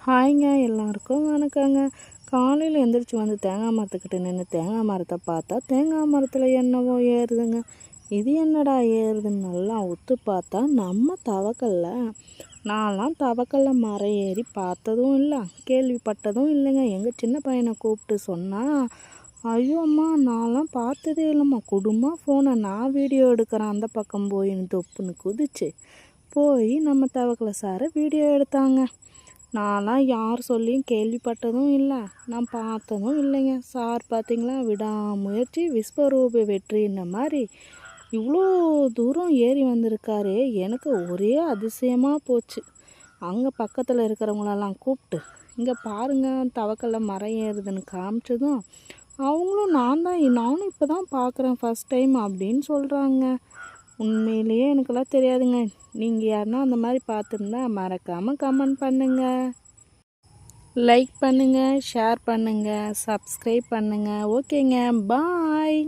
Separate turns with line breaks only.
ஹாய்ங்க, எல்லாருக்கும் வணக்கங்க. காலையில் எந்திரிச்சு வந்து தேங்காய் மரத்துக்கிட்ட நின்று தேங்காய் மரத்தை பார்த்தா தேங்காய் மரத்தில் என்னவோ ஏறுதுங்க. இது என்னடா ஏறுதுன்னு நல்லா ஒத்து பார்த்தா நம்ம தவக்கல்ல. நான்லாம் தவக்கல்ல மரம் ஏறி பார்த்ததும் இல்லை, கேள்விப்பட்டதும் இல்லைங்க. எங்கள் சின்ன பையனை கூப்பிட்டு சொன்னால், ஐயோ அம்மா நான்லாம் பார்த்ததே இல்லைம்மா, குடும்பம் ஃபோனை நான் வீடியோ எடுக்கிறேன் அந்த பக்கம் போயின்னு தொப்புன்னு குதிச்சு போய் நம்ம தவக்கலை சாரை வீடியோ எடுத்தாங்க. நான்லாம் யார் சொல்லியும் கேள்விப்பட்டதும் இல்லை, நான் பார்த்ததும் இல்லைங்க. சார் பார்த்திங்களா, விடாமுயற்சி விஸ்வரூப வெற்றின்ன மாதிரி இவ்வளோ தூரம் ஏறி வந்திருக்காரு. எனக்கு ஒரே அதிசயமாக போச்சு. அங்கே பக்கத்தில் இருக்கிறவங்களெல்லாம் கூப்பிட்டு இங்கே பாருங்கள் தவக்கல்ல மரம் ஏறுதுன்னு காமிச்சதும் அவங்களும் நானும் இப்போ தான் பார்க்குறேன் ஃபஸ்ட் டைம் அப்படின்னு சொல்கிறாங்க. உண்மையிலேயே எனக்கெல்லாம் தெரியாதுங்க. நீங்கள் யாருன்னா அந்த மாதிரி பார்த்துருந்தா மறக்காமல் கமெண்ட் பண்ணுங்கள், லைக் பண்ணுங்கள், ஷேர் பண்ணுங்கள், சப்ஸ்கிரைப் பண்ணுங்கள். ஓகேங்க, பாய்.